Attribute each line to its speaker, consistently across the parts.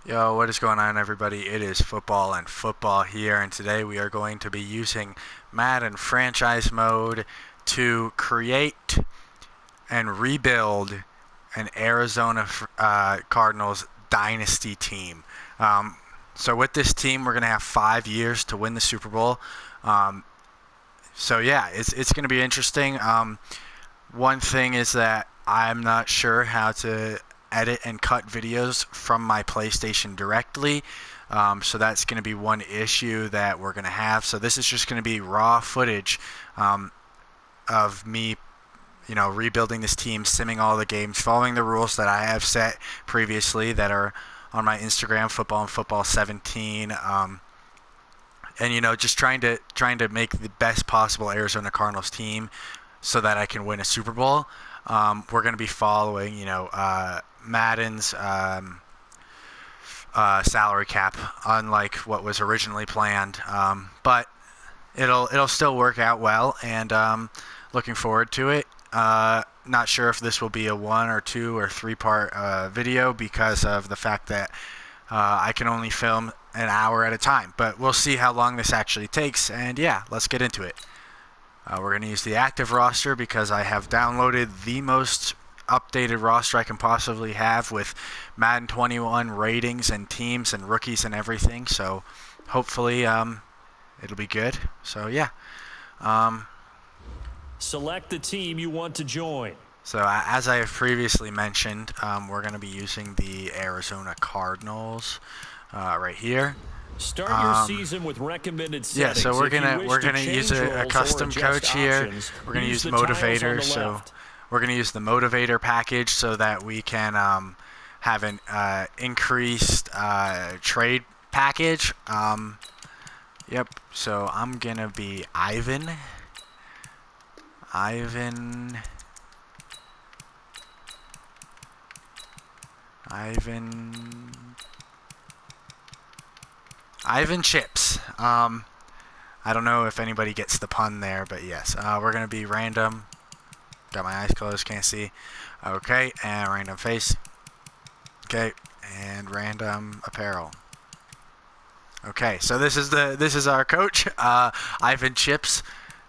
Speaker 1: Yo, what is going on, everybody? It is football and football here, and today we are going to be using Madden franchise mode to create and rebuild an Arizona Cardinals dynasty team. So with this team, we're going to have 5 years to win the Super Bowl. Um, so yeah, it's going to be interesting. One thing is that I'm not sure how to edit and cut videos from my PlayStation directly. So that's going to be one issue that we're going to have. So this is just going to be raw footage of me, rebuilding this team, simming all the games, following the rules that I have set previously that are on my Instagram, Football and Football 17. And just trying to make the best possible Arizona Cardinals team so that I can win a Super Bowl. We're going to be following, Madden's salary cap, unlike what was originally planned. But it'll still work out well, and looking forward to it. Not sure if this will be a 1 or 2 or 3-part video because of the fact that I can only film an hour at a time. But we'll see how long this actually takes, and yeah, let's get into it. We're going to use the active roster because I have downloaded the most updated roster I can possibly have with Madden 21 ratings and teams and rookies and everything. So hopefully it'll be good. So yeah.
Speaker 2: Select the team you want to join.
Speaker 1: So as I have previously mentioned, we're going to be using the Arizona Cardinals right here.
Speaker 2: Start your season with recommended settings.
Speaker 1: Yeah, so we're gonna use a custom coach here. We're gonna use motivators. So we're gonna use the motivator package so that we can have an increased trade package. Yep. So I'm gonna be Ivan. Ivan Chips. I don't know if anybody gets the pun there, but yes. We're going to be random. Got my eyes closed, can't see. Okay, and random face. Okay, and random apparel. Okay, so this is our coach, Ivan Chips.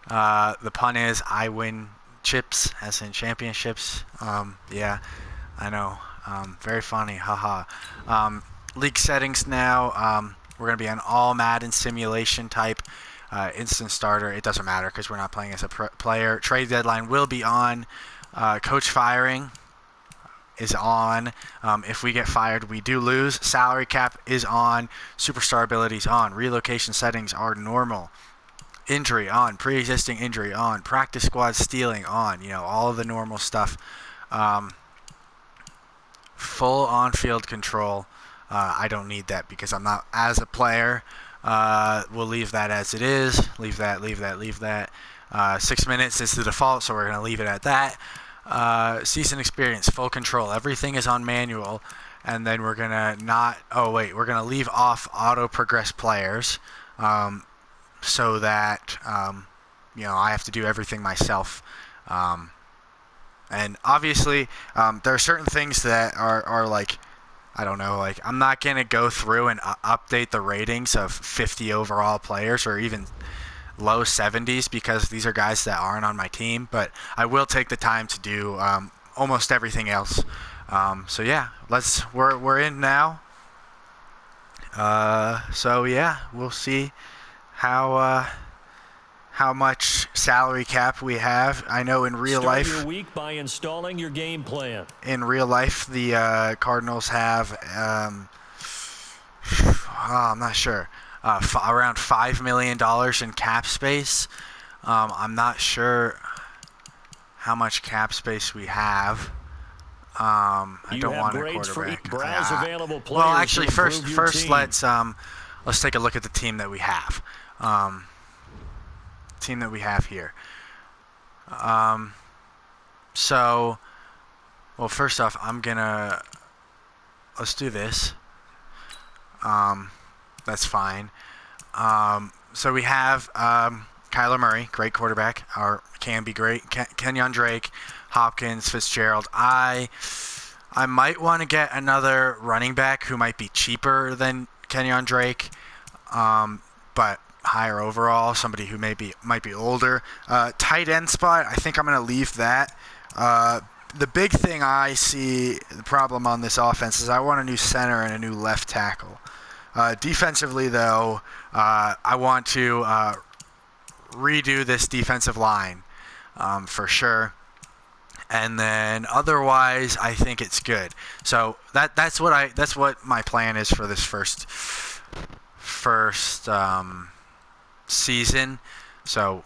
Speaker 1: The pun is I win chips, as in championships. Yeah, I know. Very funny, haha. League settings now. We're going to be on all Madden simulation type, instant starter. It doesn't matter because we're not playing as a player. Trade deadline will be on. Coach firing is on. If we get fired, we do lose. Salary cap is on. Superstar abilities on. Relocation settings are normal. Injury on. Pre-existing injury on. Practice squad stealing on. All of the normal stuff. Full on-field control. I don't need that because I'm not as a player. We'll leave that as it is. Leave that. 6 minutes is the default, so we're going to leave it at that. Season experience, full control. Everything is on manual. And then we're going to we're going to leave off auto-progress players so that, I have to do everything myself. And obviously, there are certain things that are like, I don't know, like I'm not going to go through and update the ratings of 50 overall players or even low 70s because these are guys that aren't on my team, but I will take the time to do almost everything else. So yeah, we're in now. So yeah, we'll see how much salary cap we have. I know in real life.
Speaker 2: Start your week by installing your game plan.
Speaker 1: In real life, the Cardinals have, I'm not sure, around $5 million in cap space. I'm not sure how much cap space we have. I don't want a quarterback. Well, actually, first let's take a look at the team that we have. Here. So, well, first off, let's do this. That's fine. So we have Kyler Murray, great quarterback, or can be great. Kenyon Drake, Hopkins, Fitzgerald. I I might want to get another running back who might be cheaper than Kenyon Drake, but higher overall, somebody who might be older. Tight end spot, I think I'm going to leave that. The big thing I see, the problem on this offense, is I want a new center and a new left tackle. Defensively, though, I want to redo this defensive line for sure. And then otherwise, I think it's good. So that's what my plan is for this first season. So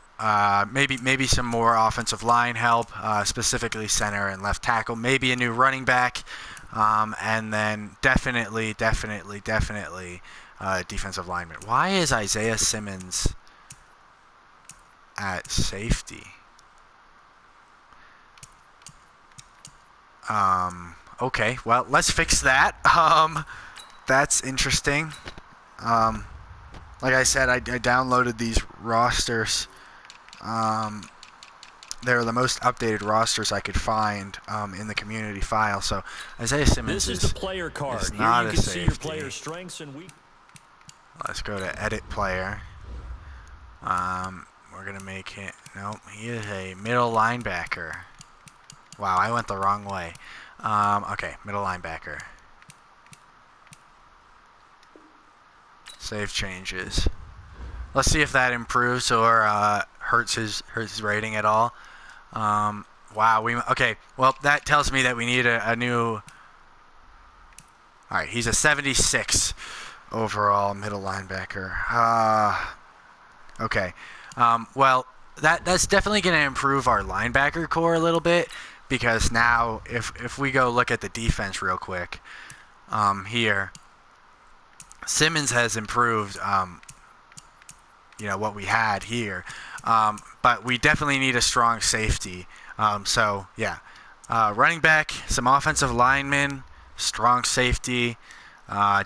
Speaker 1: maybe some more offensive line help, specifically center and left tackle. Maybe a new running back, and then definitely defensive lineman. Why is Isaiah Simmons at safety? Okay, well, let's fix that. That's interesting. Like I said, I downloaded these rosters. They're the most updated rosters I could find in the community file. So Isaiah Simmons
Speaker 2: is the player card.
Speaker 1: Is not
Speaker 2: Here you
Speaker 1: a
Speaker 2: can
Speaker 1: safety.
Speaker 2: see your player's strengths and weaknesses.
Speaker 1: Let's go to edit player. We're gonna make him. Nope, he is a middle linebacker. Wow, I went the wrong way. Okay, middle linebacker. Save changes. Let's see if that improves or hurts his rating at all. Wow, okay. Well, that tells me that we need a new. All right, he's a 76 overall middle linebacker. Okay. Well, that's definitely going to improve our linebacker core a little bit, because now if we go look at the defense real quick, here, Simmons has improved, what we had here, but we definitely need a strong safety. So yeah, running back, some offensive linemen, strong safety,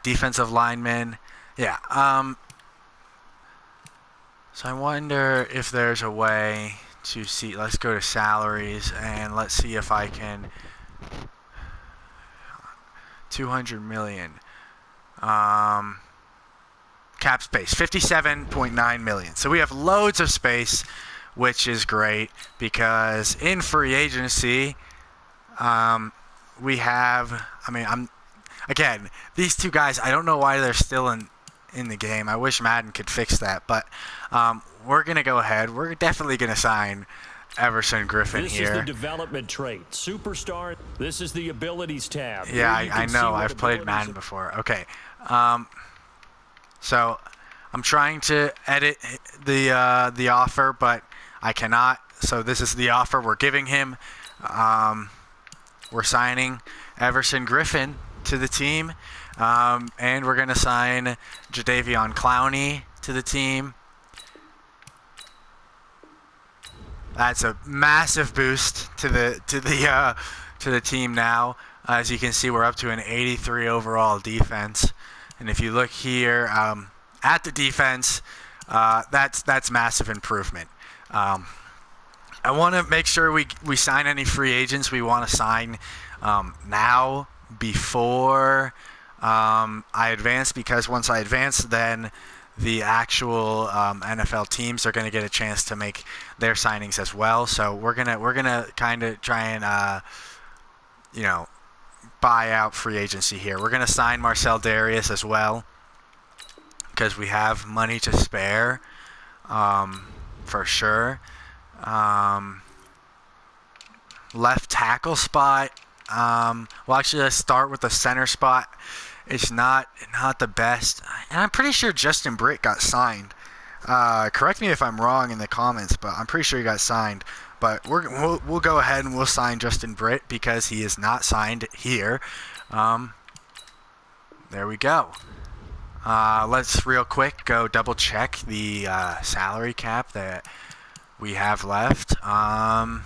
Speaker 1: defensive linemen. Yeah. So I wonder if there's a way to see. Let's go to salaries and let's see if I can. 200 million. Cap space, 57.9 million. So we have loads of space, which is great, because in free agency, we have. Again, these two guys, I don't know why they're still in the game. I wish Madden could fix that, but we're going to go ahead. We're definitely going to sign Everson Griffen
Speaker 2: this
Speaker 1: here.
Speaker 2: This is the development trait. Superstar. This is the abilities tab.
Speaker 1: Yeah, I know. I've played Madden before. Okay. So I'm trying to edit the offer, but I cannot. So this is the offer we're giving him. We're signing Everson Griffen to the team. And we're going to sign Jadeveon Clowney to the team. That's a massive boost to the team now. As you can see, we're up to an 83 overall defense. And if you look here at the defense, that's massive improvement. I want to make sure we sign any free agents we want to sign now before I advance, because once I advance, then the actual NFL teams are going to get a chance to make their signings as well. So we're gonna kind of try and buy out free agency here. We're gonna sign Marcel Darius as well, because we have money to spare, for sure. Left tackle spot. Well, actually, let's start with the center spot. It's not the best, and I'm pretty sure Justin Britt got signed. Correct me if I'm wrong in the comments, but I'm pretty sure he got signed. But we'll go ahead and we'll sign Justin Britt, because he is not signed here. There we go. Let's real quick go double check the salary cap that we have left. Oh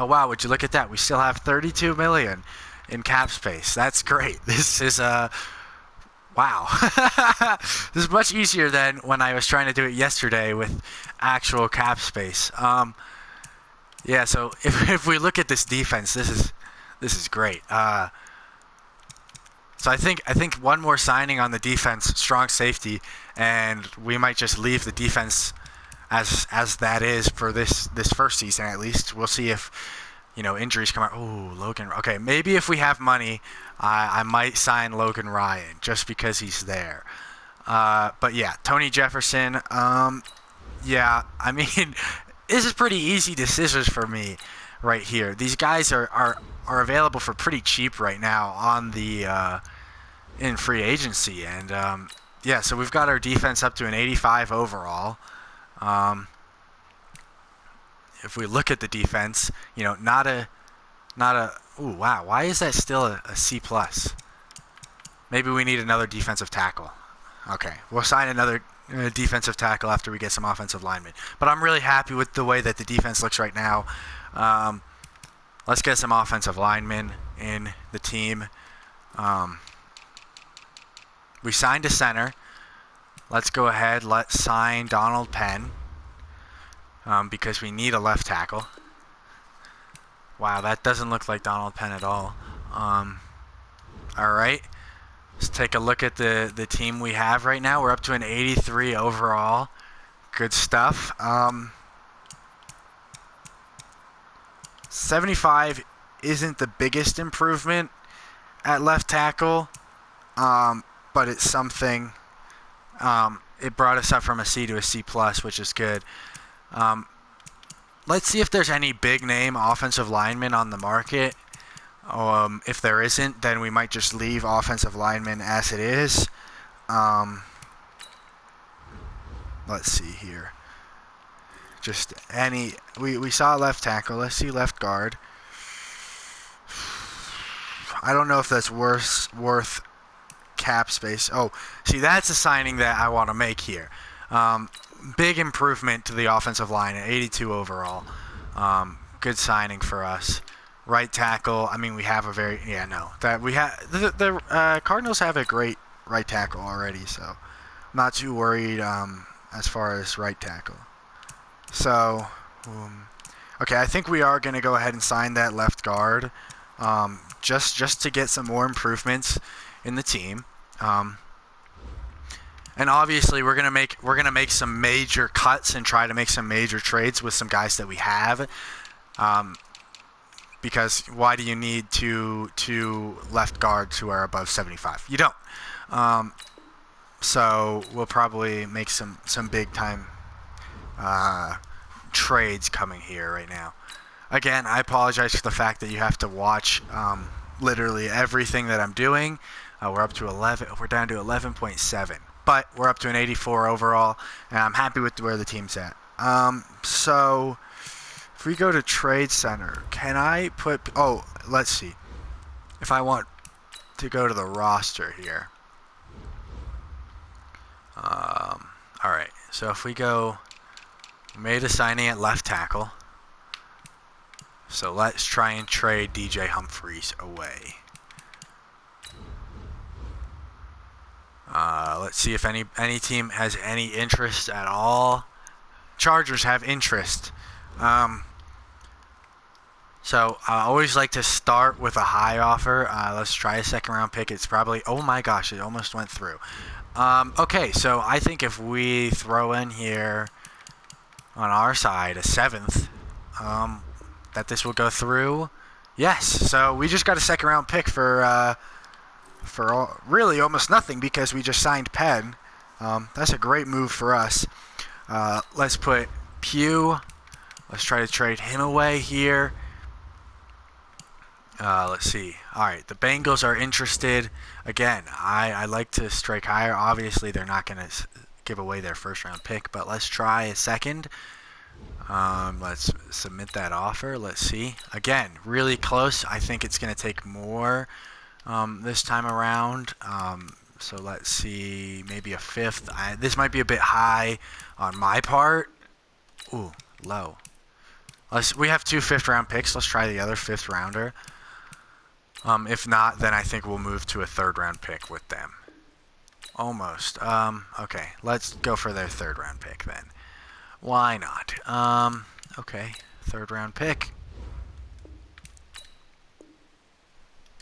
Speaker 1: wow, would you look at that? We still have 32 million in cap space. That's great. This is wow. This is much easier than when I was trying to do it yesterday with actual cap space. Yeah, so if we look at this defense, this This is great. So I think one more signing on the defense, strong safety, and we might just leave the defense as that is for this first season at least. We'll see if injuries come out. Oh, Logan. Okay, maybe if we have money, I might sign Logan Ryan just because he's there. But yeah, Tony Jefferson. Yeah, I mean, this is pretty easy decisions for me right here. These guys are available for pretty cheap right now on the in free agency, and yeah, so we've got our defense up to an 85 overall. If we look at the defense, not a. Ooh, wow, why is that still a C plus? Maybe we need another defensive tackle. Okay, we'll sign another defensive tackle after we get some offensive linemen. But I'm really happy with the way that the defense looks right now. Let's get some offensive linemen in the team. We signed a center. Let's go ahead. Let's sign Donald Penn because we need a left tackle. Wow, that doesn't look like Donald Penn at all. All right. Let's take a look at the team we have right now. We're up to an 83 overall. Good stuff. 75 isn't the biggest improvement at left tackle, but it's something. It brought us up from a C to a C plus, which is good. Let's see if there's any big name offensive linemen on the market. If there isn't, then we might just leave offensive linemen as it is. Let's see here. Just any. We saw left tackle. Let's see left guard. I don't know if that's worth cap space. Oh, see, that's a signing that I want to make here. Big improvement to the offensive line at 82 overall. Good signing for us. Right tackle. I mean, we have a very that we have the Cardinals have a great right tackle already, so I'm not too worried as far as right tackle. So, okay, I think we are going to go ahead and sign that left guard, just to get some more improvements in the team. And obviously, we're gonna make some major cuts and try to make some major trades with some guys that we have. Because why do you need two left guards who are above 75? You don't. So we'll probably make some big time trades coming here right now. Again, I apologize for the fact that you have to watch literally everything that I'm doing. We're up to 11. We're down to 11.7, but we're up to an 84 overall, and I'm happy with where the team's at. So if we go to Trade Center, can I put? Oh, let's see. If I want to go to the roster here. All right. So if we go, made a signing at left tackle. So let's try and trade DJ Humphries away. Let's see if any team has any interest at all. Chargers have interest. So I always like to start with a high offer. Let's try a second round pick. It's probably, oh my gosh, it almost went through. Okay, so I think if we throw in here on our side a 7th, that this will go through. Yes, so we just got a second round pick for really almost nothing because we just signed Penn. That's a great move for us. Let's put Pugh. Let's try to trade him away here. Let's see. All right, the Bengals are interested. Again, I like to strike higher. Obviously, they're not going to give away their first round pick, but let's try a second. Let's submit that offer. Let's see. Again, really close. I think it's going to take more this time around. So let's see. Maybe a 5th. This might be a bit high on my part. Ooh, low. We have 2 5th round picks. Let's try the other 5th rounder. If not, then I think we'll move to a 3rd round pick with them. Almost. Okay, let's go for their 3rd round pick then. Why not? Okay, 3rd round pick.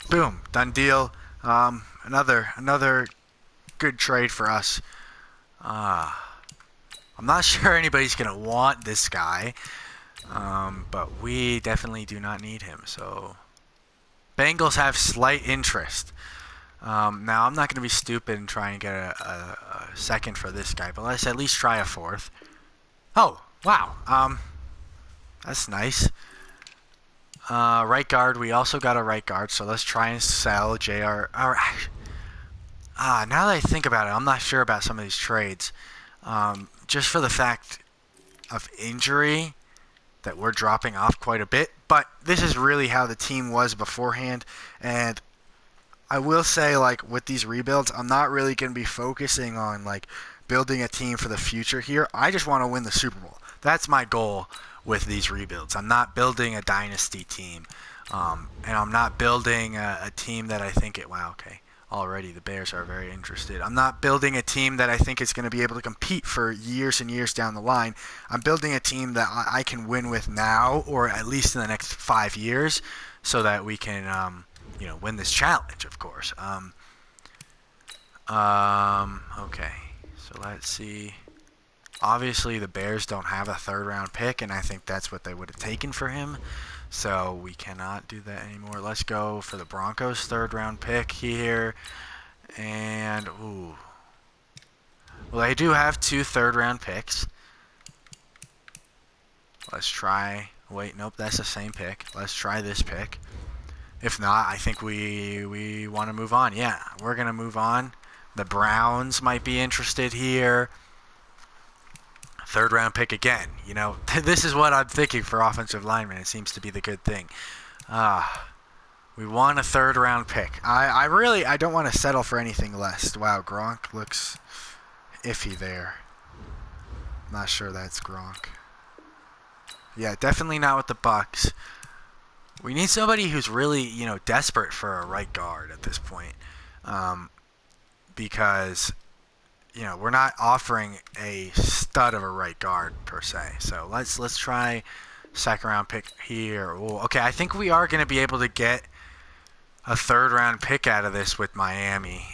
Speaker 1: Boom, done deal. Another good trade for us. I'm not sure anybody's gonna want this guy, but we definitely do not need him. So Bengals have slight interest. Now I'm not gonna be stupid and try and get a second for this guy, but let's at least try a fourth. Oh wow, that's nice. Right guard, we also got a right guard, so let's try and sell JR. Now that I think about it, I'm not sure about some of these trades. Just for the fact of injury, that we're dropping off quite a bit. But this is really how the team was beforehand. And I will say, like, with these rebuilds, I'm not really going to be focusing on, like, building a team for the future here. I just want to win the Super Bowl. That's my goal with these rebuilds. I'm not building a dynasty team. And I'm not building a team that I think it... Wow, okay. Already the Bears are very interested. I'm not building a team that I think is going to be able to compete for years and years down the line. I'm building a team that I can win with now, or at least in the next 5 years, so that we can, win this challenge, of course. Okay, so let's see. Obviously, the Bears don't have a third-round pick, and I think that's what they would have taken for him. So we cannot do that anymore. Let's go for the Broncos' third-round pick here. And, ooh. Well, they do have 2 third-round picks. Let's try... Wait, nope, that's the same pick. Let's try this pick. If not, I think we want to move on. Yeah, we're going to move on. The Browns might be interested here. Third round pick again. This is what I'm thinking for offensive linemen. It seems to be the good thing. We want a third round pick. I don't want to settle for anything less. Wow, Gronk looks iffy there. Not sure that's Gronk. Yeah, definitely not with the Bucks. We need somebody who's really, desperate for a right guard at this point. Because we're not offering a stud of a right guard per se. So let's try second round pick here. Ooh, okay, I think we are going to be able to get a third round pick out of this with Miami,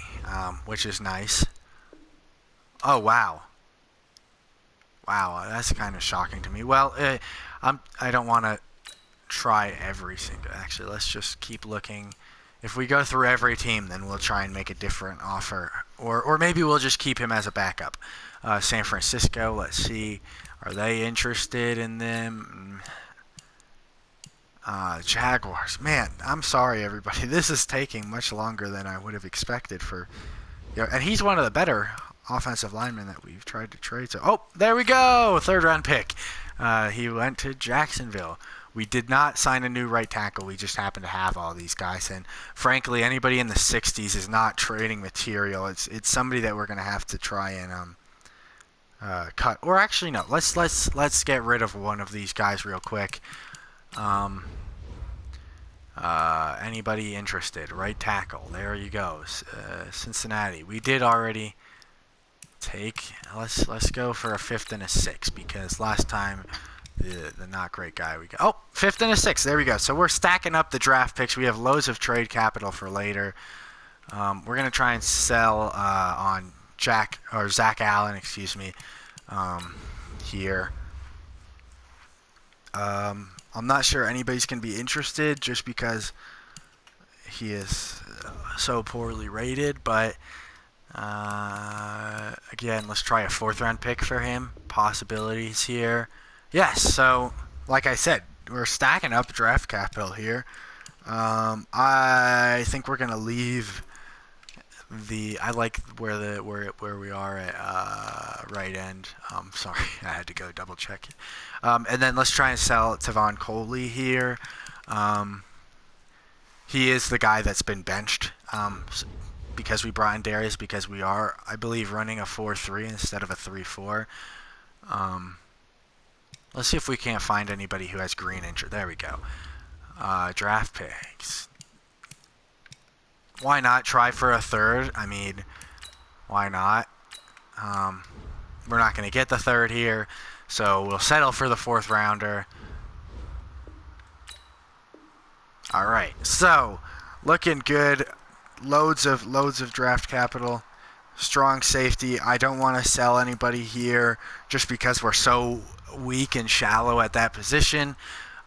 Speaker 1: which is nice. Oh wow, that's kind of shocking to me. Well, I don't want to try every single. Actually, let's just keep looking. If we go through every team, then we'll try and make a different offer. Or maybe we'll just keep him as a backup. San Francisco, let's see. Are they interested in them? Jaguars. Man, I'm sorry, everybody. This is taking much longer than I would have expected for... and he's one of the better offensive linemen that we've tried to trade. So, oh, there we go! Third round pick. He went to Jacksonville. We did not sign a new right tackle. We just happen to have all these guys. And frankly, anybody in the 60s is not trading material. It's somebody that we're going to have to try and cut. Or actually, no. Let's get rid of one of these guys real quick. Anybody interested? Right tackle. There you go. Cincinnati. We did already take. Let's go for a 5th and a 6th because last time. The not great guy we got. Oh, 5th and a 6th. There we go. So we're stacking up the draft picks. We have loads of trade capital for later. We're going to try and sell on Zach Allen, here. I'm not sure anybody's going to be interested just because he is so poorly rated. But, again, let's try a 4th round pick for him. Possibilities here. Yes, so like I said, we're stacking up draft capital here. I think we're gonna leave I like where we are at right end. Sorry, I had to go double check it. And then let's try and sell Tavon Coley here. He is the guy that's been benched because we brought in Darius because we are, I believe, running a 4-3 instead of a 3-4. Let's see if we can't find anybody who has green injury. There we go. Draft picks. Why not try for a 3rd? I mean, why not? We're not going to get the 3rd here, so we'll settle for the 4th rounder. All right, so looking good. Loads of draft capital. Strong safety. I don't want to sell anybody here just because we're so weak and shallow at that position.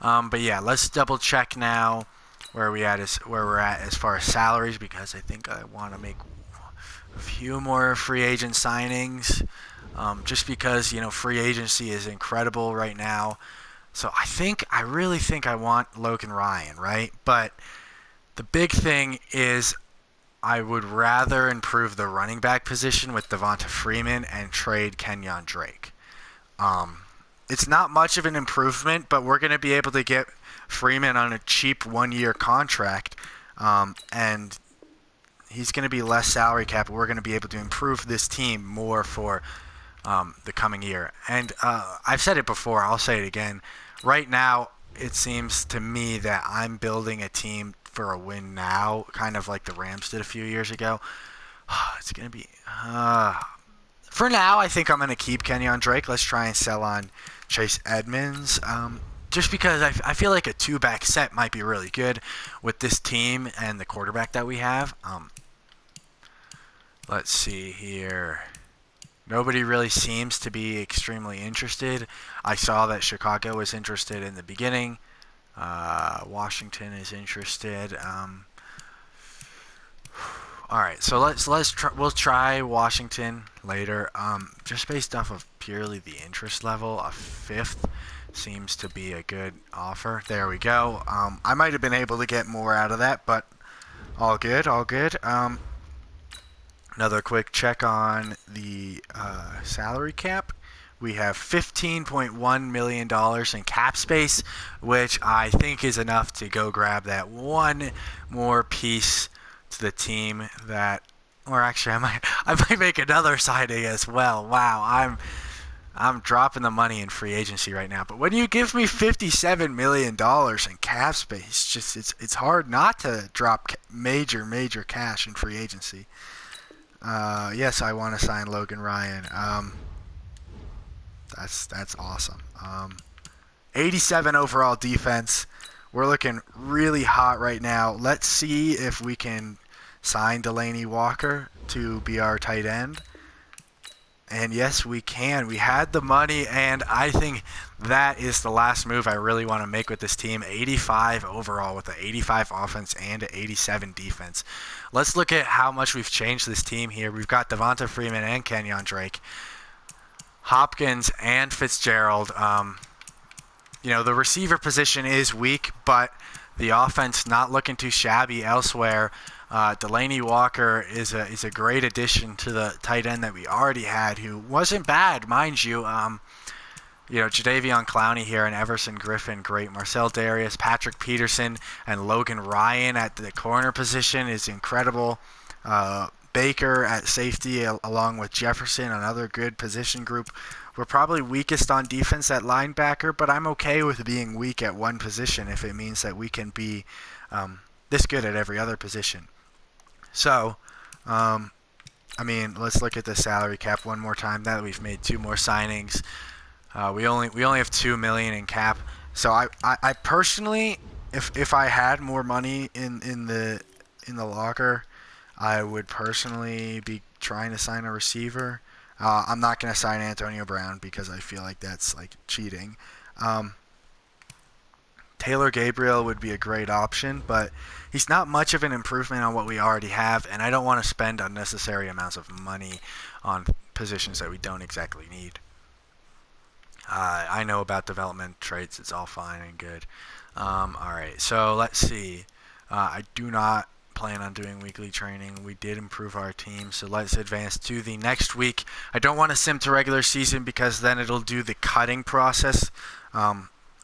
Speaker 1: But yeah, let's double check now where we're at as far as salaries, because I think I want to make a few more free agent signings. Just because free agency is incredible right now. So I really think I want Logan Ryan, right? But the big thing is I would rather improve the running back position with Devonta Freeman and trade Kenyon Drake. It's not much of an improvement, but we're going to be able to get Freeman on a cheap 1-year contract, and he's going to be less salary cap. We're going to be able to improve this team more for the coming year. And I've said it before, I'll say it again. Right now, it seems to me that I'm building a team for a win now, kind of like the Rams did a few years ago. It's going to be... for now, I think I'm going to keep Kenyon Drake. Let's try and sell on Chase Edmonds. Just because I feel like a 2-back set might be really good with this team and the quarterback that we have. Let's see here. Nobody really seems to be extremely interested. I saw that Chicago was interested in the beginning. Washington is interested. All right, so we'll try Washington later. Just based off of purely the interest level, a 5th seems to be a good offer. There we go. I might have been able to get more out of that, but all good, all good. Another quick check on the salary cap. We have $15.1 million in cap space, which I think is enough to go grab that one more piece to the team that, or actually I might make another signing as well. Wow, I'm dropping the money in free agency right now. But when you give me $57 million in cap space, it's hard not to drop major cash in free agency. Yes, I want to sign Logan Ryan. That's awesome. 87 overall defense. We're looking really hot right now. Let's see if we can sign Delaney Walker to be our tight end. And yes, we can. We had the money, and I think that is the last move I really want to make with this team. 85 overall with an 85 offense and an 87 defense. Let's look at how much we've changed this team here. We've got Devonta Freeman and Kenyon Drake, Hopkins and Fitzgerald. The receiver position is weak, but the offense not looking too shabby elsewhere. Delaney Walker is a great addition to the tight end that we already had, who wasn't bad, mind you. Jadeveon Clowney here and Everson Griffin, great. Marcel Darius, Patrick Peterson, and Logan Ryan at the corner position is incredible. Baker at safety, along with Jefferson, another good position group. We're probably weakest on defense at linebacker, but I'm okay with being weak at one position if it means that we can be this good at every other position. So, let's look at the salary cap one more time. Now that we've made 2 more signings, we only have $2 million in cap. So I personally, if I had more money in the locker, I would personally be trying to sign a receiver. I'm not going to sign Antonio Brown because I feel like that's like cheating. Taylor Gabriel would be a great option, but he's not much of an improvement on what we already have, and I don't want to spend unnecessary amounts of money on positions that we don't exactly need. I know about development traits. It's all fine and good. All right, so let's see. I do not plan on doing weekly training. We did improve our team, so let's advance to the next week. I don't want to sim to regular season because then it'll do the cutting process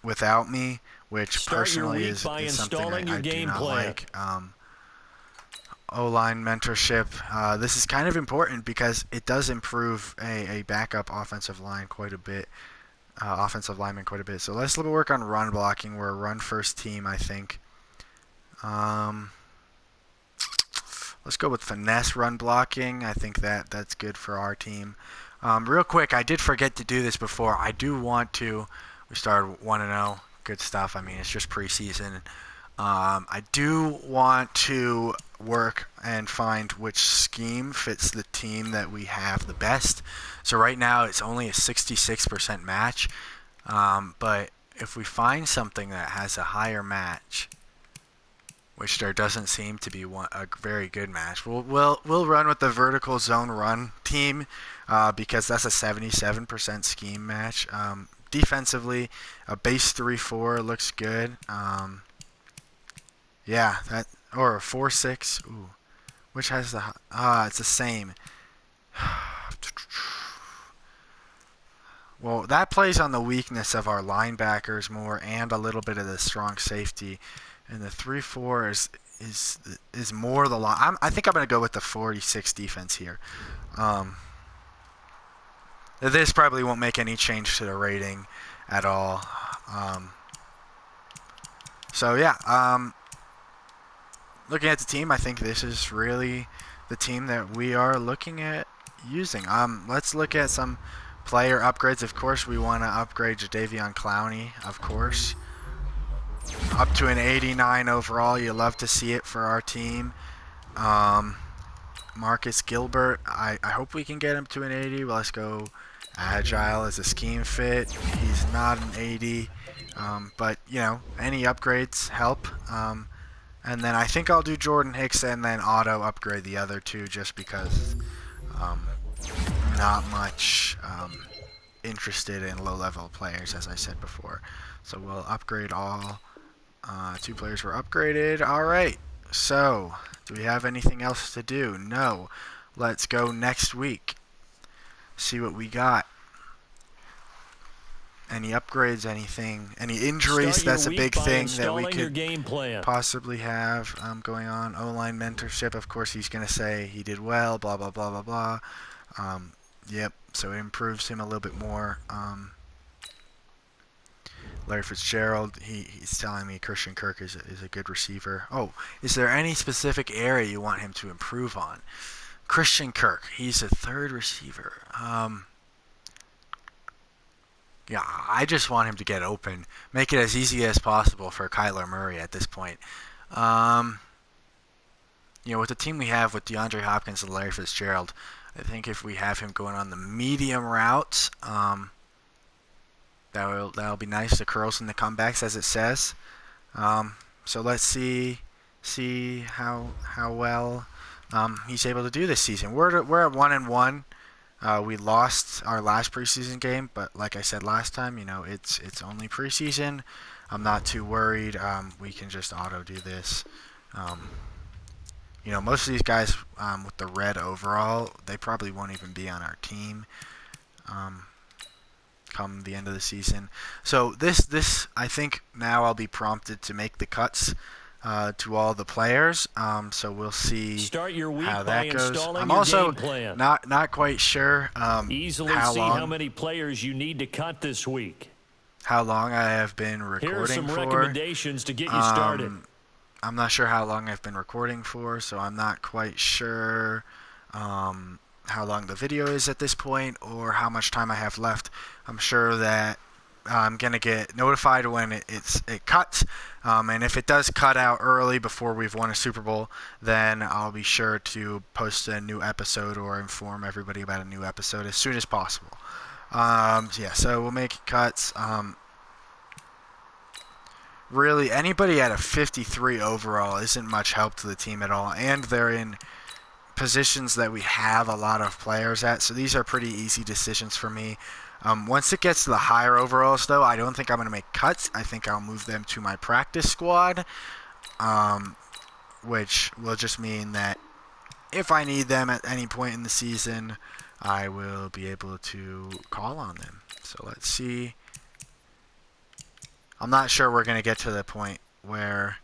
Speaker 1: without me, which personally is something I do not like. O-line mentorship. This is kind of important because it does improve a backup offensive lineman quite a bit. So let's work on run blocking. We're a run-first team, I think. Let's go with finesse run blocking. I think that's good for our team. Real quick, I did forget to do this before. I do want to. We started 1-0. Good stuff. It's just preseason. I do want to work and find which scheme fits the team that we have the best. So right now it's only a 66% match, but if we find something that has a higher match, which there doesn't seem to be a very good match, we'll run with the vertical zone run team because that's a 77% scheme match. Defensively, a base 3-4 looks good. Yeah, that or a 4-6. Ooh, which has the it's the same. Well, that plays on the weakness of our linebackers more, and a little bit of the strong safety. And the 3-4 is more the line. I think I'm gonna go with the 46 defense here. This probably won't make any change to the rating at all. So yeah. Looking at the team, I think this is really the team that we are looking at using. Let's look at some player upgrades. Of course, we want to upgrade Jadeveon Clowney, of course. Up to an 89 overall. You love to see it for our team. Marcus Gilbert, I hope we can get him to an 80. Well, let's go agile as a scheme fit. He's not an 80. But, you know, any upgrades help. And then I think I'll do Jordan Hicks and then auto upgrade the other two just because not much interested in low-level players, as I said before. So we'll upgrade all. Two players were upgraded. All right. So do we have anything else to do? No. Let's go next week. See what we got. Any upgrades, anything, any injuries, that's a big thing that we could possibly have going on. O-line mentorship, of course, he's going to say he did well, blah, blah, blah, blah, blah. Yep, so it improves him a little bit more. Larry Fitzgerald, he's telling me Christian Kirk is a good receiver. Oh, is there any specific area you want him to improve on? Christian Kirk, he's a third receiver. Yeah, I just want him to get open. Make it as easy as possible for Kyler Murray at this point. You know, with the team we have with DeAndre Hopkins and Larry Fitzgerald, I think if we have him going on the medium routes, that'll be nice. The curls and the comebacks, as it says. So let's see how well he's able to do this season. We're at 1-1. We lost our last preseason game, but like I said last time, you know, it's only preseason. I'm not too worried. We can just auto do this. You know, most of these guys with the red overall, they probably won't even be on our team come the end of the season. So this I think now I'll be prompted to make the cuts to all the players. So we'll see how that goes. I'm also not quite sure how
Speaker 2: many players you need to cut this week.
Speaker 1: How long I have been recording for.
Speaker 2: Here are some recommendations to get you started.
Speaker 1: I'm not sure how long I've been recording for, so I'm not quite sure how long the video is at this point or how much time I have left. I'm sure that I'm going to get notified when it cuts. And if it does cut out early before we've won a Super Bowl, then I'll be sure to post a new episode or inform everybody about a new episode as soon as possible. Yeah, so we'll make cuts. Really, anybody at a 53 overall isn't much help to the team at all, and they're in positions that we have a lot of players at, so these are pretty easy decisions for me. Once it gets to the higher overalls, though, I don't think I'm going to make cuts. I think I'll move them to my practice squad, which will just mean that if I need them at any point in the season, I will be able to call on them. So let's see. I'm not sure we're going to get to the point where...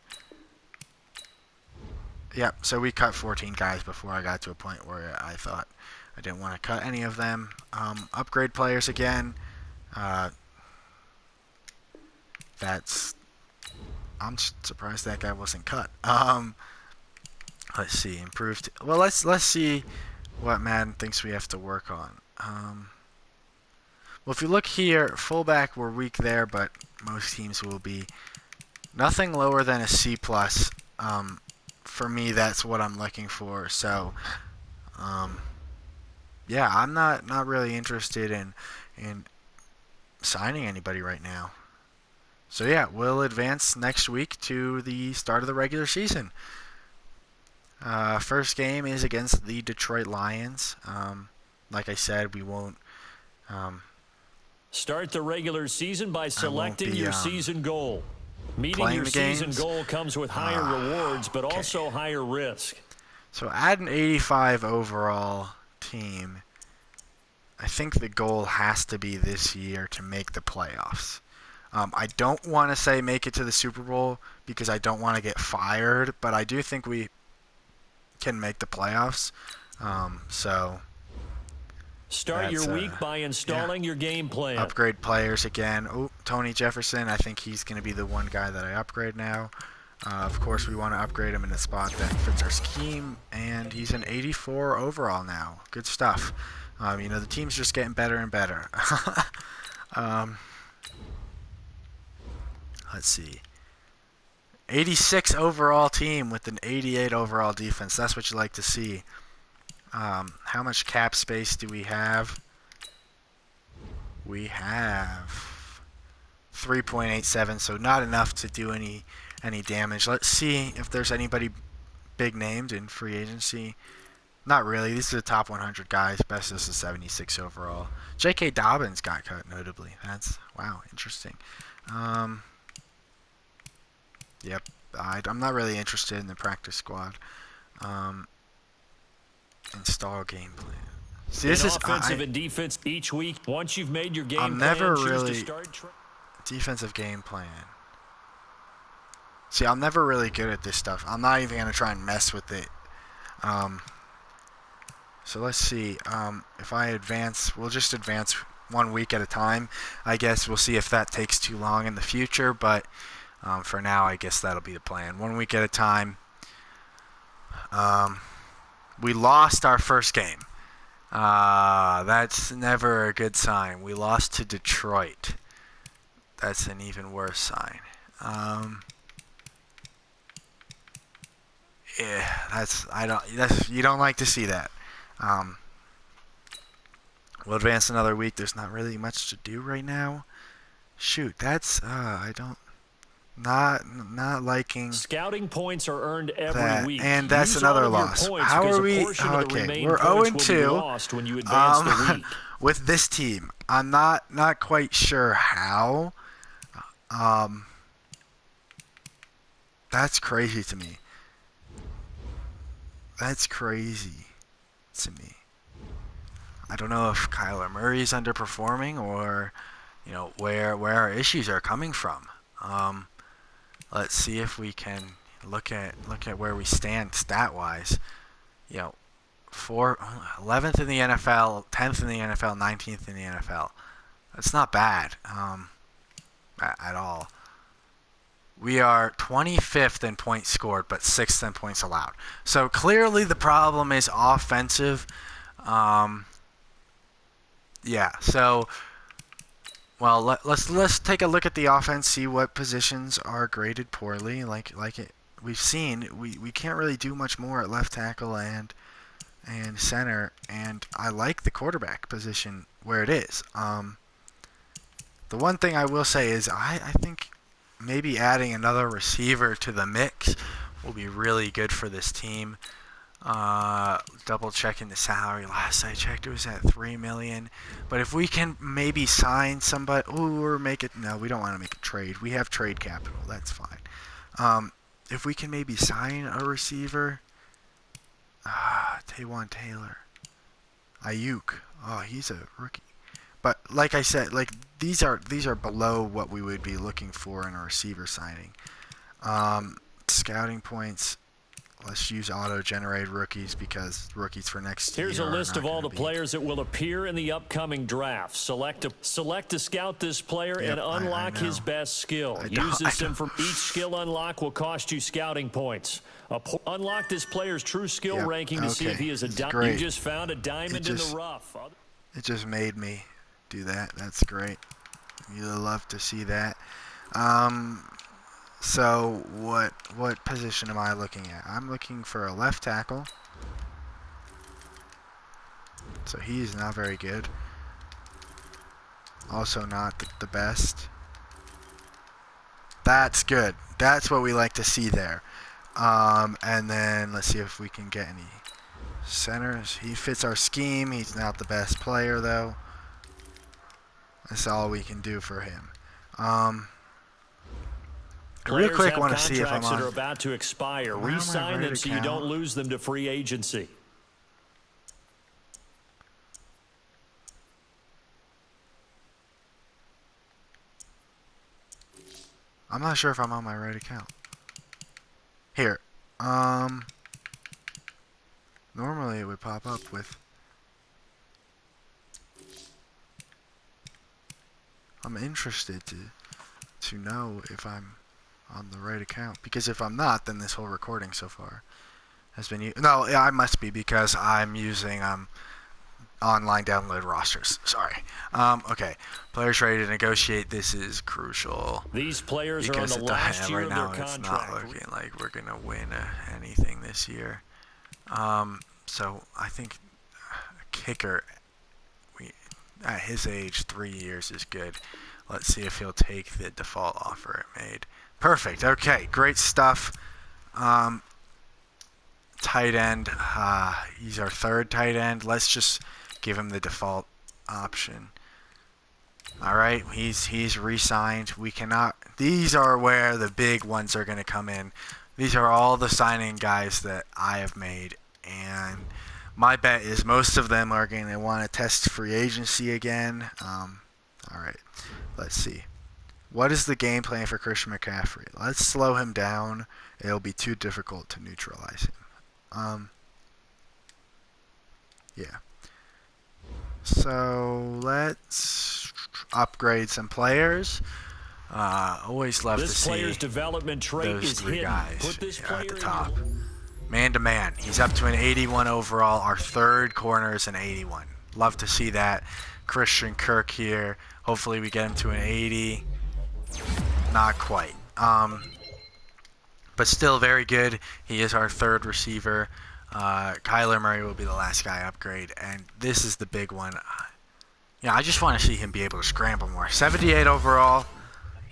Speaker 1: Yep, so we cut 14 guys before I got to a point where I thought I didn't want to cut any of them. Upgrade players again. I'm surprised that guy wasn't cut. Let's see, improved. Well, let's see what Madden thinks we have to work on. Well, if you look here, fullback, we're weak there, but most teams will be Nothing lower than a C+. For me, that's what I'm looking for. So, yeah, I'm not really interested in signing anybody right now. So yeah, we'll advance next week to the start of the regular season. First game is against the Detroit Lions. Like I said, we won't
Speaker 2: start the regular season by selecting your season goal. Meeting your season goal comes with higher rewards, but also higher risk.
Speaker 1: So add an 85 overall team. I think the goal has to be this year to make the playoffs. I don't want to say make it to the Super Bowl because I don't want to get fired, but I do think we can make the playoffs. So
Speaker 2: start your week by installing your game plan.
Speaker 1: Upgrade players again. Oh, Tony Jefferson. I think he's going to be the one guy that I upgrade now. Of course, we want to upgrade him in a spot that fits our scheme, and he's an 84 overall now. Good stuff. The team's just getting better and better. Let's see. 86 overall team with an 88 overall defense. That's what you like to see. How much cap space do we have? We have 3.87, so not enough to do any damage. Let's see if there's anybody big named in free agency. Not really. These are the top 100 guys. Best is a 76 overall. J.K. Dobbins got cut, notably. That's, wow, interesting. Yep. I'm not really interested in the practice squad. Install game plan. See, this is
Speaker 2: offensive and defense each week. Once you've made your game
Speaker 1: I'm
Speaker 2: plan,
Speaker 1: never
Speaker 2: choose
Speaker 1: really
Speaker 2: to start
Speaker 1: defensive game plan. See, I'm never really good at this stuff. I'm not even gonna try and mess with it. So let's see. If I advance, we'll just advance 1 week at a time. I guess we'll see if that takes too long in the future, but for now, I guess that'll be the plan. 1 week at a time. We lost our first game. That's never a good sign. We lost to Detroit. That's an even worse sign. Yeah, you don't like to see that. We'll advance another week. There's not really much to do right now. Shoot, that's not liking.
Speaker 2: Scouting points are earned every week.
Speaker 1: And that's another loss. How are we? Okay, we're 0-2 with this team. I'm not quite sure how. That's crazy to me. That's crazy to me. I don't know if Kyler Murray's underperforming or, where our issues are coming from. Let's see if we can look at where we stand stat-wise. 11th in the NFL, 10th in the NFL, 19th in the NFL. That's not bad at all. We are 25th in points scored, but 6th in points allowed. So clearly the problem is offensive. Yeah. So, well, let's take a look at the offense, see what positions are graded poorly. Like we've seen, we can't really do much more at left tackle and center. And I like the quarterback position where it is. The one thing I will say is I think maybe adding another receiver to the mix will be really good for this team. Double checking the salary. Last I checked, it was at $3 million. But if we can maybe sign somebody, or make it. No, we don't want to make a trade. We have trade capital. That's fine. If we can maybe sign a receiver, Taywan Taylor, Ayuk. Oh, he's a rookie. But like I said, these are below what we would be looking for in a receiver signing. Scouting points. Let's use auto-generated rookies because rookies for next year.
Speaker 2: Here's a list of all the players that will appear in the upcoming draft. Select to scout this player and unlock his best skill. Use this information. Each skill unlock will cost you scouting points. Unlock this player's true skill ranking to see if he is a diamond. You just found a diamond in the rough.
Speaker 1: It just made me do that. That's great. You'd love to see that. So what position am I looking at? I'm looking for a left tackle. So he's not very good. Also not the best. That's good. That's what we like to see there. And then let's see if we can get any centers. He fits our scheme. He's not the best player though. That's all we can do for him. Real quick, I want to see if I'm on.
Speaker 2: That are about to expire. Re-sign them so you don't lose them to free agency.
Speaker 1: I'm not sure if I'm on my right account. Here. Normally it would pop up with. I'm interested to know if I'm on the right account, because if I'm not, then this whole recording so far has been no, yeah, I must be, because I'm using online download rosters. Sorry. Okay. Players ready to negotiate. This is crucial.
Speaker 2: These players are on the last year of their contract.
Speaker 1: It's not looking like we're gonna win anything this year. So I think a kicker, at his age, 3 years is good. Let's see if he'll take the default offer it made. Perfect. Okay, great stuff. Tight end. He's our third tight end. Let's just give him the default option. All right, he's re-signed. We cannot. These are where the big ones are going to come in. These are all the signing guys that I have made, and my bet is most of them are going to want to test free agency again. All right, let's see. What is the game plan for Christian McCaffrey? Let's slow him down. It'll be too difficult to neutralize him. Yeah. So let's upgrade some players. Always love to see
Speaker 2: player's development trait
Speaker 1: those
Speaker 2: is
Speaker 1: three
Speaker 2: hidden.
Speaker 1: guys
Speaker 2: Put this player
Speaker 1: at the top. Man to man. He's up to an 81 overall. Our third corner is an 81. Love to see that. Christian Kirk here. Hopefully we get him to an 80. Not quite. But still very good. He is our third receiver. Kyler Murray will be the last guy upgrade. And this is the big one. Yeah, I just want to see him be able to scramble more. 78 overall.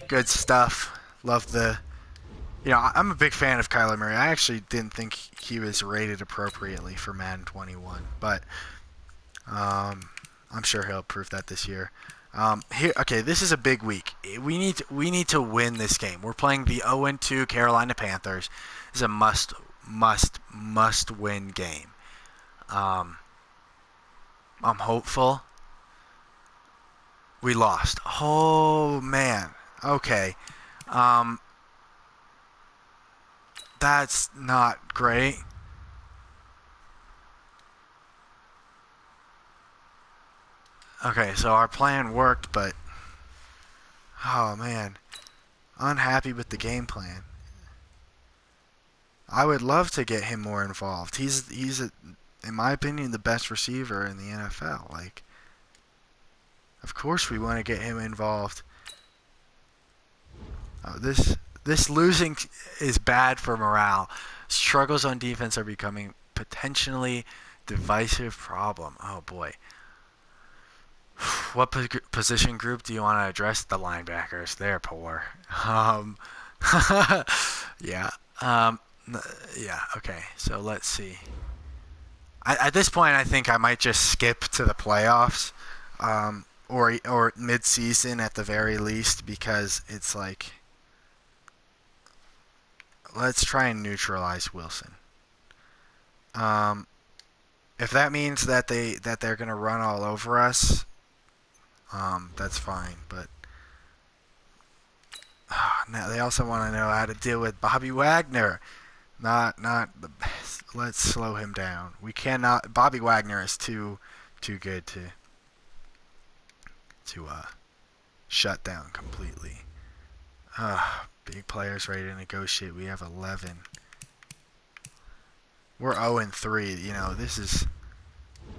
Speaker 1: Good stuff. Love the... I'm a big fan of Kyler Murray. I actually didn't think he was rated appropriately for Madden 21. But I'm sure he'll prove that this year. Okay, this is a big week. We need to win this game. We're playing the 0-2 Carolina Panthers. This is a must win game. I'm hopeful. We lost. Oh man. Okay. That's not great. Okay, so our plan worked, but oh man, unhappy with the game plan. I would love to get him more involved. He's in my opinion, the best receiver in the NFL. Like, of course we want to get him involved. Oh, this losing is bad for morale. Struggles on defense are becoming potentially divisive problem. Oh boy. What position group do you want to address? The linebackers. They're poor. Yeah. Yeah. Okay. So let's see. At this point, I think I might just skip to the playoffs, or mid-season at the very least, because it's like, let's try and neutralize Wilson. If that means that they're gonna run all over us, that's fine. But now they also want to know how to deal with Bobby Wagner. Not the best. Let's slow him down. We cannot. Bobby Wagner is too good to shut down completely. Big players ready to negotiate. We have 11. We're 0-3. This is.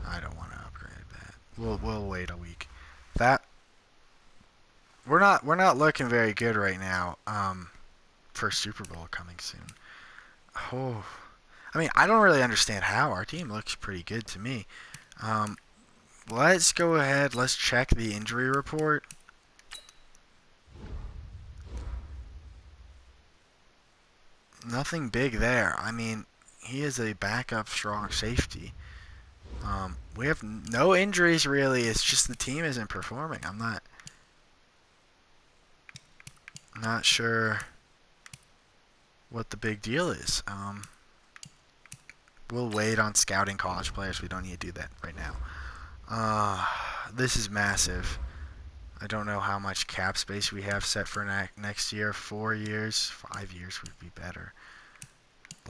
Speaker 1: I don't want to upgrade that. We'll wait a week. That we're not looking very good right now. first Super Bowl coming soon. Oh, I mean, I don't really understand how. Our team looks pretty good to me. Let's go ahead. Let's check the injury report. Nothing big there. I mean, he is a backup strong safety. We have no injuries really. It's just the team isn't performing. I'm not sure what the big deal is. We'll wait on scouting college players. We don't need to do that right now. This is massive. I don't know how much cap space we have set for next year. 4 years, 5 years would be better.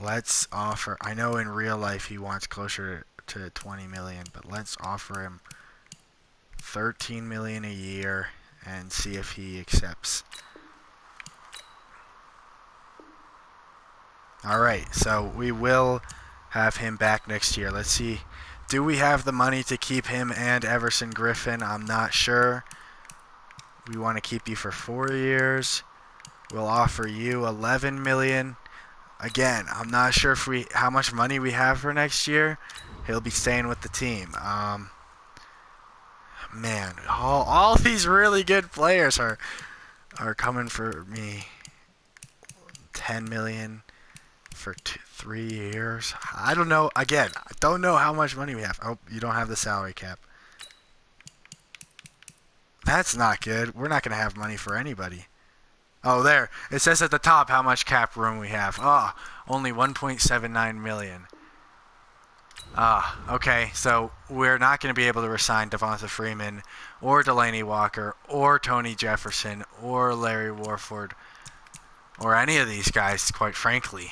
Speaker 1: Let's offer. I know in real life he wants closer to 20 million, but let's offer him 13 million a year and see if he accepts. All right, so we will have him back next year. Let's see. Do we have the money to keep him and Everson Griffin? I'm not sure. We want to keep you for 4 years. We'll offer you 11 million. Again, I'm not sure if how much money we have for next year. He'll be staying with the team. Man, all these really good players are coming for me. 10 million for 3 years. I don't know. Again, I don't know how much money we have. Oh, you don't have the salary cap. That's not good. We're not going to have money for anybody. Oh, there. It says at the top how much cap room we have. Oh, only 1.79 million. Okay. So we're not going to be able to resign Devonta Freeman or Delaney Walker or Tony Jefferson or Larry Warford or any of these guys, quite frankly.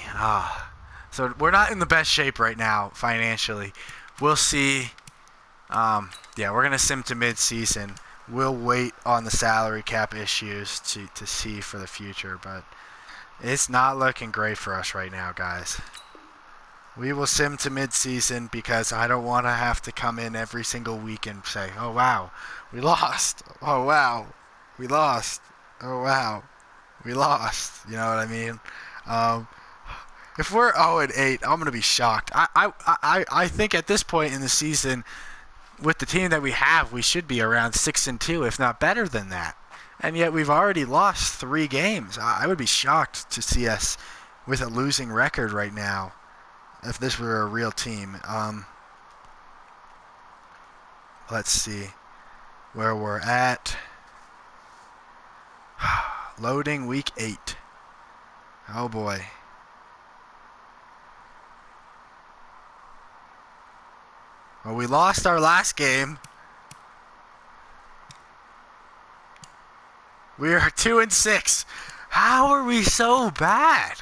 Speaker 1: So we're not in the best shape right now financially. We'll see. Yeah, we're going to sim to mid-season. We'll wait on the salary cap issues to see for the future, but it's not looking great for us right now, guys. We will sim to mid-season because I don't want to have to come in every single week and say, oh, wow, we lost. Oh, wow, we lost. Oh, wow, we lost. You know what I mean? If we're 0-8, I'm going to be shocked. I think at this point in the season, with the team that we have, we should be around 6-2, if not better than that. And yet we've already lost 3 games. I would be shocked to see us with a losing record right now if this were a real team. Let's see where we're at. Loading week 8. Oh boy. Well, we lost our last game. We are 2-6. How are we so bad?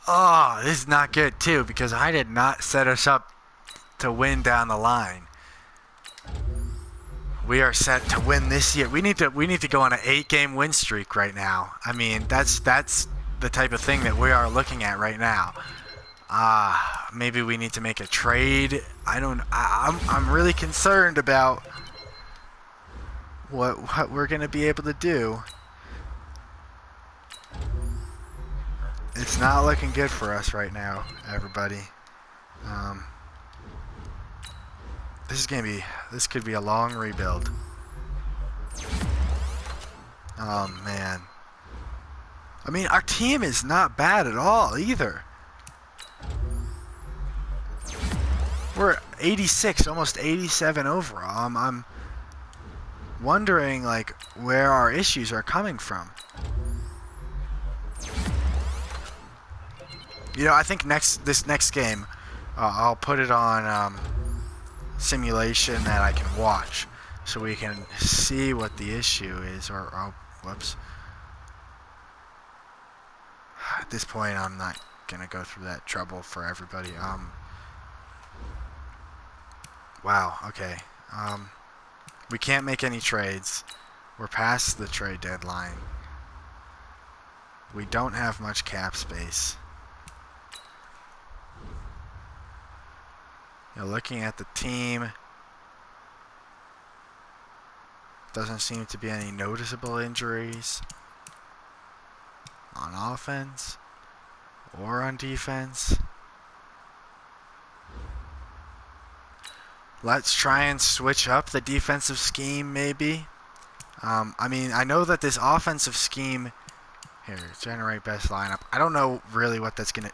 Speaker 1: Oh, this is not good too because I did not set us up to win down the line. We are set to win this year. We need to go on an 8-game win streak right now. I mean, that's the type of thing that we are looking at right now. Maybe we need to make a trade. I'm really concerned about what we're gonna be able to do. It's not looking good for us right now, everybody. This could be a long rebuild. Oh man. I mean, our team is not bad at all either. We're 86, almost 87 overall. I'm wondering like where our issues are coming from. You know, I think this next game, I'll put it on simulation that I can watch, so we can see what the issue is. Whoops. At this point, I'm not gonna go through that trouble for everybody. Wow. Okay. We can't make any trades. We're past the trade deadline. We don't have much cap space. You know, looking at the team, doesn't seem to be any noticeable injuries. on offense or on defense. Let's try and switch up the defensive scheme, maybe. I mean, I know that this offensive scheme... Here, generate best lineup. I don't know really what that's gonna...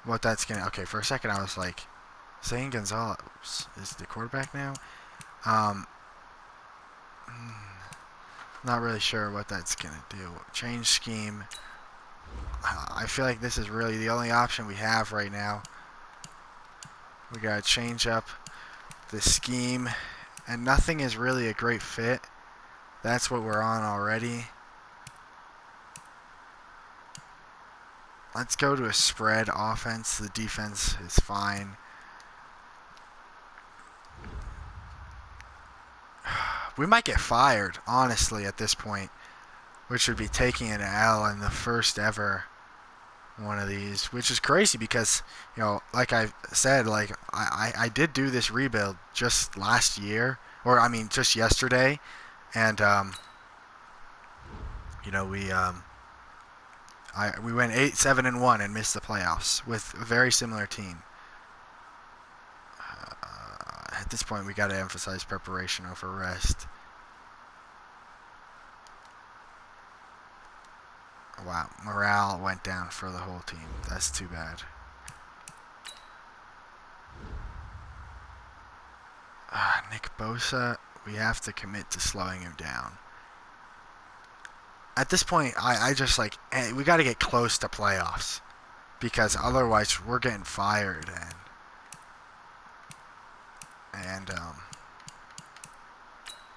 Speaker 1: Okay, for a second I was like... Zane Gonzalez is the quarterback now? Not really sure what that's gonna do. Change scheme. I feel like this is really the only option we have right now. We gotta change up the scheme, and nothing is really a great fit. That's what we're on already. Let's go to a spread offense. The defense is fine. We might get fired, honestly, at this point, which would be taking an L in the first ever one of these, which is crazy because, you know, like I said, like I did do this rebuild just last year, or I mean just yesterday, and you know, we went 8-7-1 and missed the playoffs with a very similar team. At this point, we got to emphasize preparation over rest. Wow, morale went down for the whole team. That's too bad. Nick Bosa, we have to commit to slowing him down. At this point, I just like, we got to get close to playoffs because otherwise we're getting fired.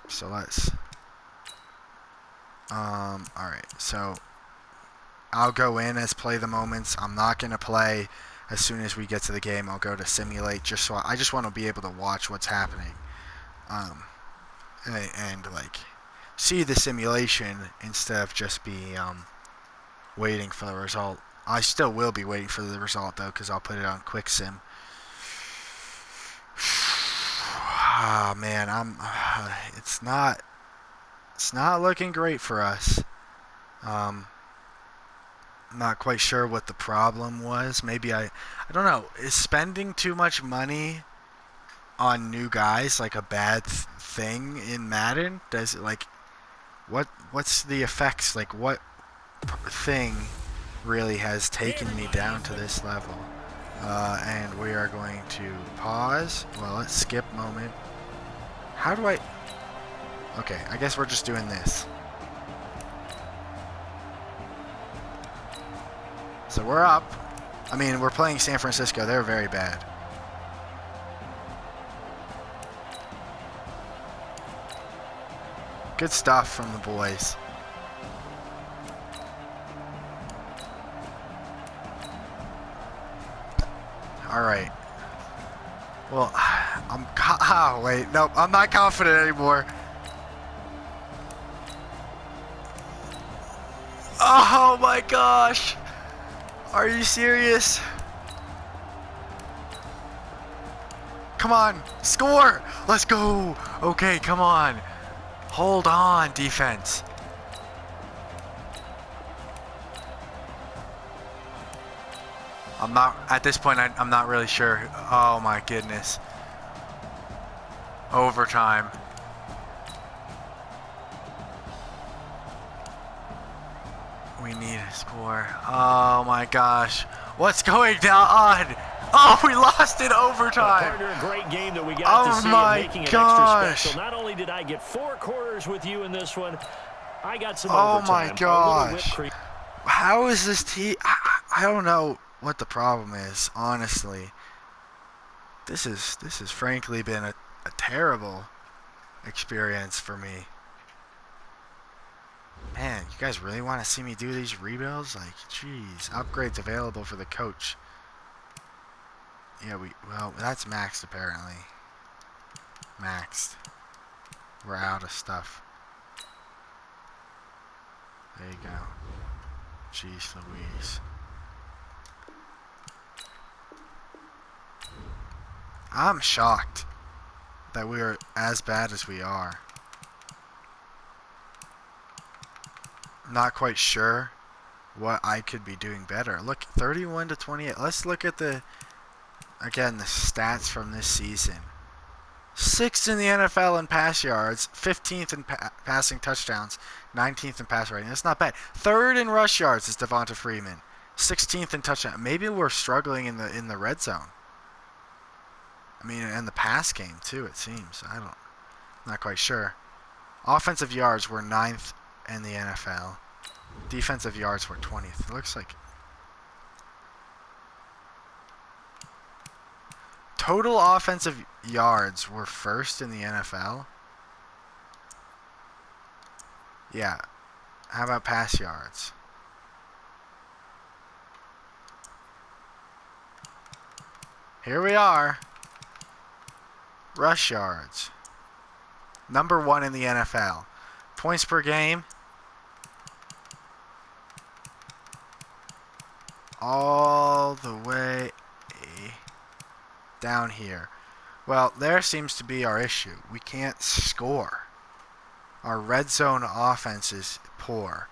Speaker 1: So let's, alright, so I'll go in as play the moments. I'm not going to play as soon as we get to the game. I'll go to simulate just so I just want to be able to watch what's happening. And like see the simulation instead of just be waiting for the result. I still will be waiting for the result though, because I'll put it on quick sim. Ah, man, it's not looking great for us. I'm not quite sure what the problem was. Maybe I don't know. Is spending too much money on new guys like a bad thing in Madden? Does it like what's the effects? Like what thing really has taken me down to this level? And we are going to pause. Well, let's skip moment. How do I... Okay, I guess we're just doing this. So we're up. I mean, we're playing San Francisco. They're very bad. Good stuff from the boys. All right. Well, wait. Nope, I'm not confident anymore. Oh my gosh. Are you serious? Come on, score. Let's go. Okay, come on. Hold on, defense. I'm not, at this point, I'm not really sure. Oh my goodness. Overtime. We need a score. Oh my gosh. What's going on? Oh, we lost in overtime.
Speaker 2: Partner, a great game that we got to see making it extra special. Not only did I get 4 quarters with you in this one, I got some overtime.
Speaker 1: Oh my gosh. How is this team? I don't know what the problem is, honestly. This has frankly been a terrible experience for me. Man, you guys really want to see me do these rebuilds? Like, jeez. Upgrades available for the coach. Yeah, well, that's maxed apparently. Maxed. We're out of stuff. There you go. Jeez Louise. I'm shocked that we are as bad as we are. Not quite sure what I could be doing better. Look, 31-28. Let's look at the stats from this season. 6th in the NFL in pass yards, 15th in passing touchdowns, 19th in pass rating. That's not bad. 3rd in rush yards is Devonta Freeman. 16th in touchdown. Maybe we're struggling in the red zone. I mean, and the pass game too. It seems. Not quite sure. Offensive yards were 9th in the NFL. Defensive yards were 20th. It looks like. Total offensive yards were 1st in the NFL. Yeah. How about pass yards? Here we are. Rush yards. Number 1 in the NFL. Points per game. All the way down here. Well, there seems to be our issue. We can't score. Our red zone offense is poor.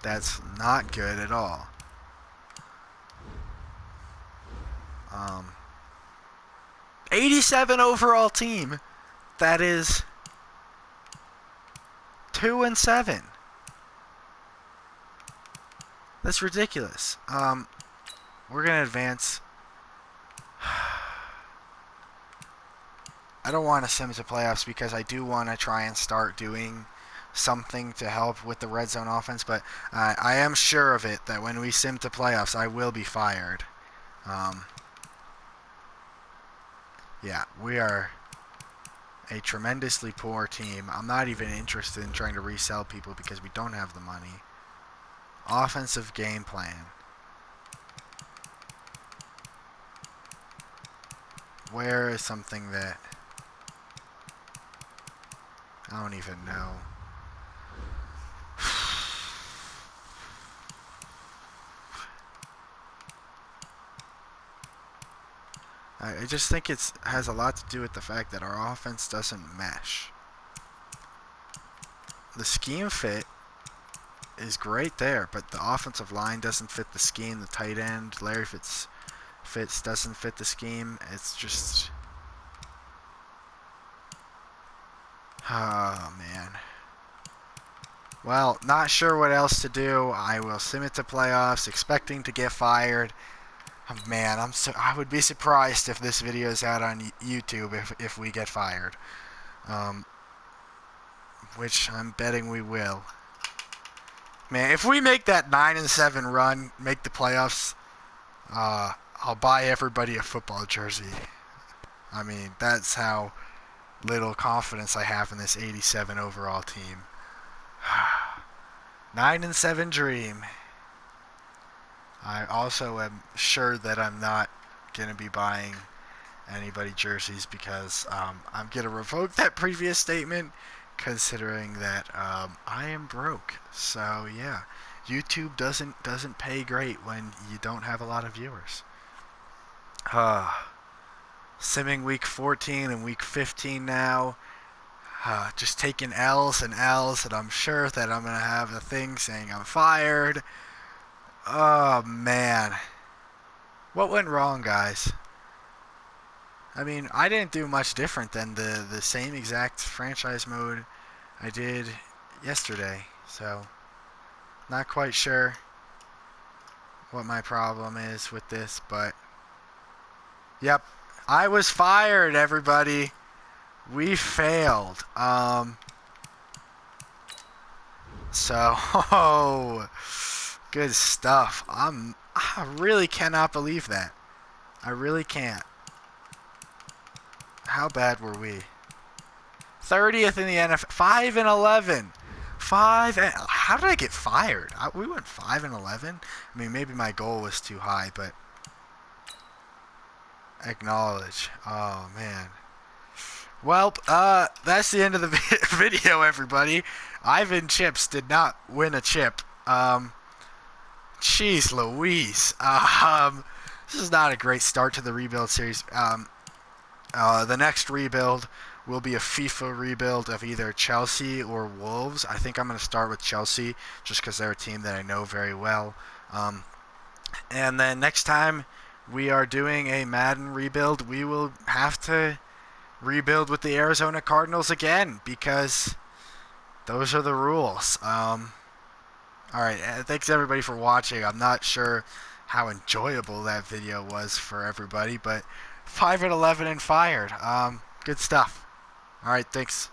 Speaker 1: That's not good at all. 87 overall team. That is 2-7. That's ridiculous. We're gonna advance. I don't want to sim to playoffs because I do want to try and start doing something to help with the red zone offense, but I am sure of it that when we sim to playoffs, I will be fired. Yeah, we are a tremendously poor team. I'm not even interested in trying to resell people because we don't have the money. Offensive game plan. Where is something that I don't even know? I just think it has a lot to do with the fact that our offense doesn't mesh. The scheme fit is great there, but the offensive line doesn't fit the scheme. The tight end, Larry Fitz doesn't fit the scheme. It's just... Oh, man. Well, not sure what else to do. I will sim it to playoffs, expecting to get fired. Oh, man, I would be surprised if this video is out on YouTube if we get fired. Which I'm betting we will. Man, if we make that 9-7 run, make the playoffs, I'll buy everybody a football jersey. I mean, that's how little confidence I have in this 87 overall team. 9-7 dream. I also am sure that I'm not going to be buying anybody jerseys because I'm going to revoke that previous statement considering that I am broke. So yeah, YouTube doesn't pay great when you don't have a lot of viewers. Simming week 14 and week 15 now. Just taking L's and L's, and I'm sure that I'm going to have a thing saying I'm fired. Oh, man. What went wrong, guys? I mean, I didn't do much different than the same exact franchise mode I did yesterday. So, not quite sure what my problem is with this, but... Yep, I was fired, everybody. We failed. So, good stuff. I really cannot believe that. I really can't. How bad were we? 30th in the NFL. 5-11. How did I get fired? We went 5-11. I mean, maybe my goal was too high, but acknowledge. Oh man. Well, that's the end of the video, everybody. Ivan Chips did not win a chip. Jeez Louise. This is not a great start to the rebuild series. The next rebuild will be a FIFA rebuild of either Chelsea or Wolves. I think I'm going to start with Chelsea just because they're a team that I know very well. And then next time we are doing a Madden rebuild, we will have to rebuild with the Arizona Cardinals again because those are the rules. All right, thanks everybody for watching. I'm not sure how enjoyable that video was for everybody, but 5-11 and fired. Good stuff. All right, thanks.